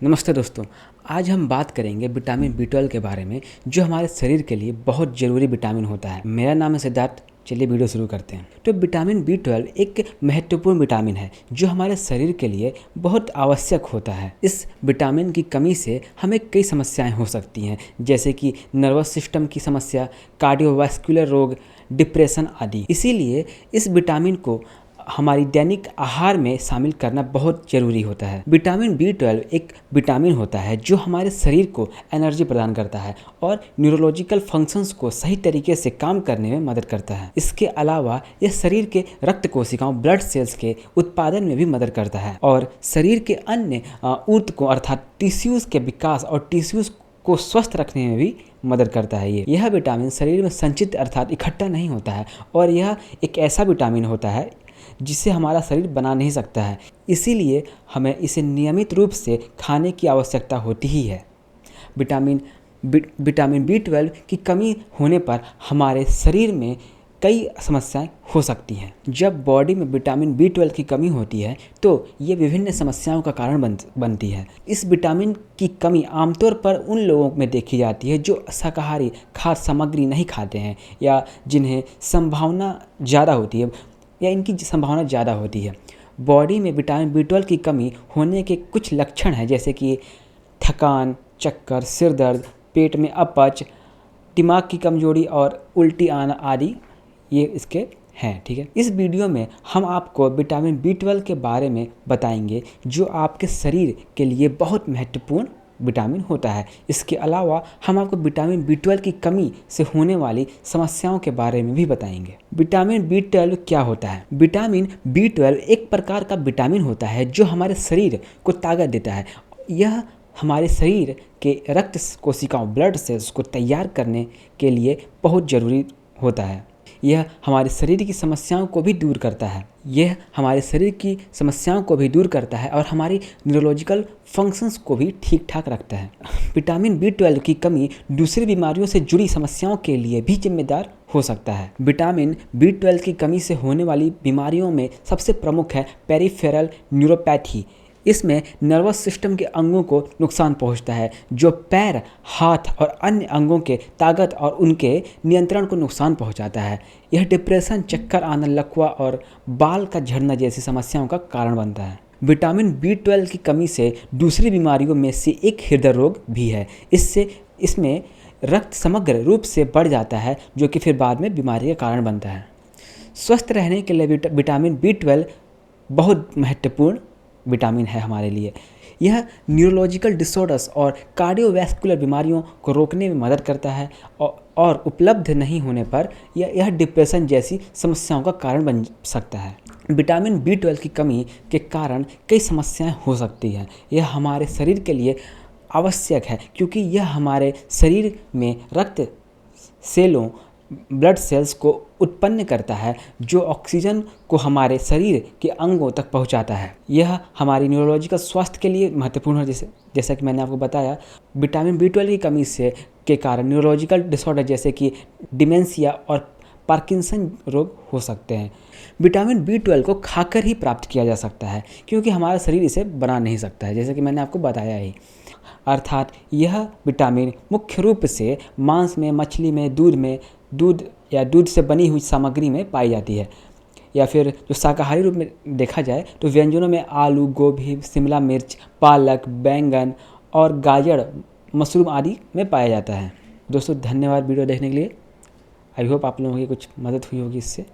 नमस्ते दोस्तों। आज हम बात करेंगे विटामिन B12 के बारे में, जो हमारे शरीर के लिए बहुत ज़रूरी विटामिन होता है। मेरा नाम है सिद्धार्थ। चलिए वीडियो शुरू करते हैं। तो विटामिन B12 एक महत्वपूर्ण विटामिन है जो हमारे शरीर के लिए बहुत आवश्यक होता है। इस विटामिन की कमी से हमें कई समस्याएं हो सकती हैं, जैसे कि नर्वस सिस्टम की समस्या, कार्डियोवास्कुलर रोग, डिप्रेशन आदि। इसीलिए इस विटामिन को हमारी दैनिक आहार में शामिल करना बहुत ज़रूरी होता है। विटामिन B12 एक विटामिन होता है जो हमारे शरीर को एनर्जी प्रदान करता है और न्यूरोलॉजिकल फंक्शंस को सही तरीके से काम करने में मदद करता है। इसके अलावा यह शरीर के रक्त कोशिकाओं ब्लड सेल्स के उत्पादन में भी मदद करता है और शरीर के अन्य ऊतकों अर्थात टिश्यूज़ के विकास और टिश्यूज़ को स्वस्थ रखने में भी मदद करता है। यह विटामिन शरीर में संचित अर्थात इकट्ठा नहीं होता है और यह एक ऐसा विटामिन होता है जिसे हमारा शरीर बना नहीं सकता है। इसीलिए हमें इसे नियमित रूप से खाने की आवश्यकता होती ही है। विटामिन B12 की कमी होने पर हमारे शरीर में कई समस्याएं हो सकती हैं। जब बॉडी में विटामिन B12 की कमी होती है तो ये विभिन्न समस्याओं का कारण बनती है। इस विटामिन की कमी आमतौर पर उन लोगों में देखी जाती है जो शाकाहारी खाद्य सामग्री नहीं खाते हैं या जिन्हें इनकी संभावना ज़्यादा होती है। बॉडी में विटामिन B12 की कमी होने के कुछ लक्षण हैं, जैसे कि थकान, चक्कर, सिर दर्द, पेट में अपच, दिमाग की कमजोरी और उल्टी आना आदि ये इसके हैं। ठीक है, इस वीडियो में हम आपको विटामिन B12 के बारे में बताएंगे जो आपके शरीर के लिए बहुत महत्वपूर्ण विटामिन होता है। इसके अलावा हम आपको विटामिन B12 की कमी से होने वाली समस्याओं के बारे में भी बताएंगे। विटामिन B12 क्या होता है? विटामिन B12 एक प्रकार का विटामिन होता है जो हमारे शरीर को ताकत देता है। यह हमारे शरीर के रक्त कोशिकाओं ब्लड सेल्स को तैयार करने के लिए बहुत ज़रूरी होता है। यह हमारे शरीर की समस्याओं को भी दूर करता है और हमारी न्यूरोलॉजिकल फंक्शंस को भी ठीक ठाक रखता है। विटामिन B12 की कमी दूसरी बीमारियों से जुड़ी समस्याओं के लिए भी जिम्मेदार हो सकता है। विटामिन B12 की कमी से होने वाली बीमारियों में सबसे प्रमुख है पेरिफेरल न्यूरोपैथी। इसमें नर्वस सिस्टम के अंगों को नुकसान पहुंचता है, जो पैर, हाथ और अन्य अंगों के ताकत और उनके नियंत्रण को नुकसान पहुंचाता है। यह डिप्रेशन, चक्कर आना, लकवा और बाल का झड़ना जैसी समस्याओं का कारण बनता है। विटामिन B12 की कमी से दूसरी बीमारियों में से एक हृदय रोग भी है। इसमें रक्त समग्र रूप से बढ़ जाता है, जो कि फिर बाद में बीमारी का कारण बनता है। स्वस्थ रहने के लिए विटामिन B12 बहुत महत्वपूर्ण विटामिन है हमारे लिए। यह न्यूरोलॉजिकल डिसऑर्डर्स और कार्डियोवैस्कुलर बीमारियों को रोकने में मदद करता है और उपलब्ध नहीं होने पर यह डिप्रेशन जैसी समस्याओं का कारण बन सकता है। विटामिन B12 की कमी के कारण कई समस्याएं हो सकती हैं। यह हमारे शरीर के लिए आवश्यक है क्योंकि यह हमारे शरीर में रक्त सेलों ब्लड सेल्स को उत्पन्न करता है, जो ऑक्सीजन को हमारे शरीर के अंगों तक पहुंचाता है। यह हमारी न्यूरोलॉजिकल स्वास्थ्य के लिए महत्वपूर्ण है। जैसा कि मैंने आपको बताया, विटामिन B12 की कमी के कारण न्यूरोलॉजिकल डिसऑर्डर जैसे कि डिमेंशिया और पार्किंसन रोग हो सकते हैं। विटामिन B12 को खाकर ही प्राप्त किया जा सकता है क्योंकि हमारा शरीर इसे बना नहीं सकता है, जैसे कि मैंने आपको बताया ही। अर्थात यह विटामिन मुख्य रूप से मांस में, मछली में, दूध से बनी हुई सामग्री में पाई जाती है। या फिर जो शाकाहारी रूप में देखा जाए तो व्यंजनों में आलू, गोभी, शिमला मिर्च, पालक, बैंगन और गाजर, मशरूम आदि में पाया जाता है। दोस्तों धन्यवाद वीडियो देखने के लिए। आई होप आप लोगों की कुछ मदद हुई होगी इससे।